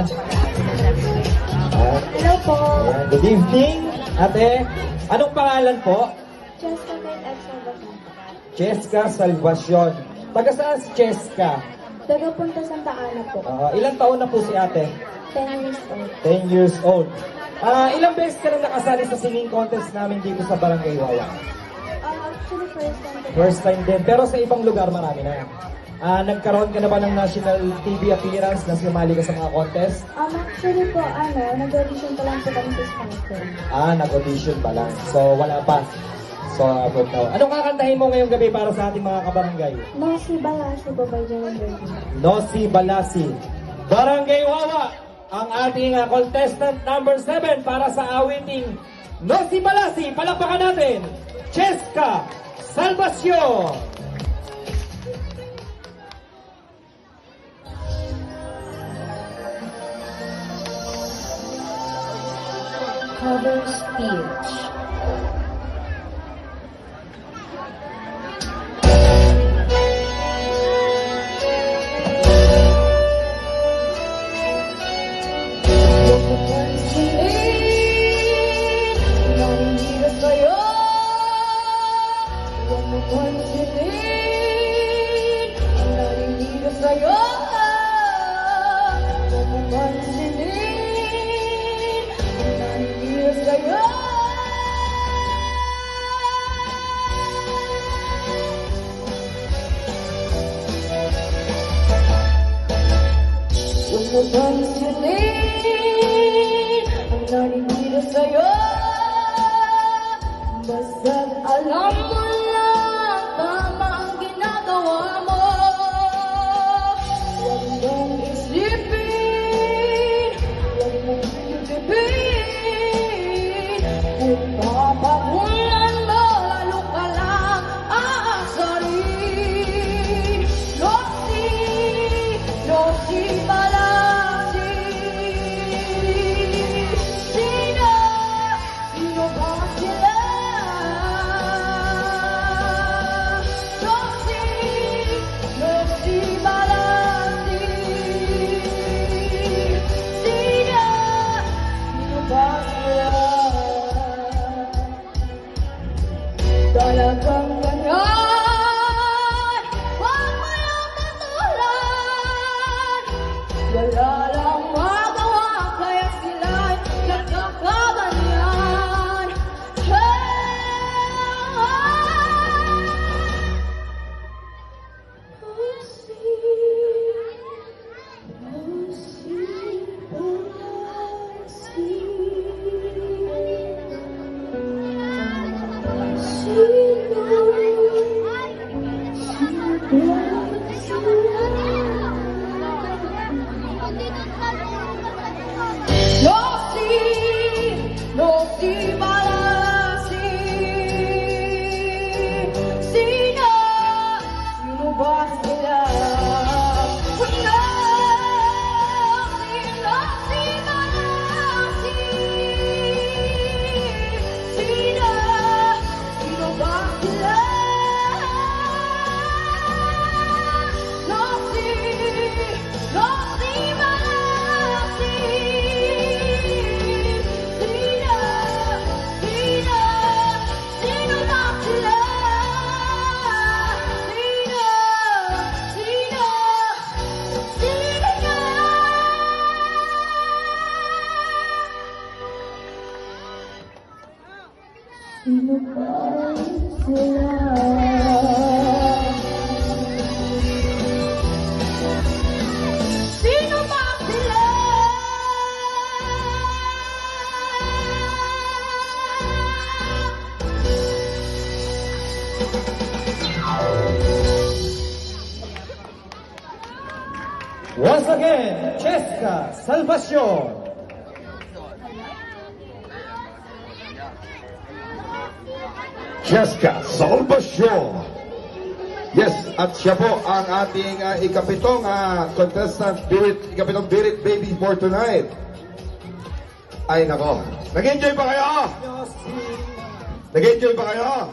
Hello po. Ayan, good evening, ate. Anong pangalan po? Cheska Kate at Salvador. Cheska Salvacion. Taga saan si Cheska? Tagapunta Santa Ana po. Ilang taon na po si ate? 10 years old. 10 years old. Ilang beses ka na nakasali sa singing contest namin dito sa Barangay Wawa? Actually, first time po. First time din, pero sa ibang lugar marami na. Nagkaroon ka na ba ng national TV appearance na sumali ka sa mga contest? Actually po, nag-audition pa lang po kami sa sponsor. Nag-audition pa lang. So, wala pa. So, abot now. Anong kakantahin mo ngayong gabi para sa ating mga kabarangay? No, si Balasi po by Jerome Bergen. Nosy Balasi. Barangay Wawa, ang ating contestant number 7 para sa awiting Nosy Balasi. Palakpakan natin, Cheska Salvacion. Cover speech. Ang naninira sa'yo, basta't alam mo lang tama ang ginagawa mo. Huwag mong isipin, huwag mong isipin, kung papakulan mo, lalo ka lang aasarin. Nosy Balasi. Sino ba sila? Nosy Balasi. Sino ba sila? Talagang ganyan, huwag mo lang patulan. Wala lang magawa, kaya sila'y nagkakaganyan. Nosy Balasi. Sino ba sila? Nosy Balasi. Sino ba sila? Nosy Balasi. Sino ba sila? Sino ba sila? Once again, Cheska Salvacion. Cheska Salvacion. Yes, at siya po ang ating ikapitong contestant, ikapitong Birit Baby for tonight. Ay nako, nag-enjoy ba kayo? Nag-enjoy ba kayo?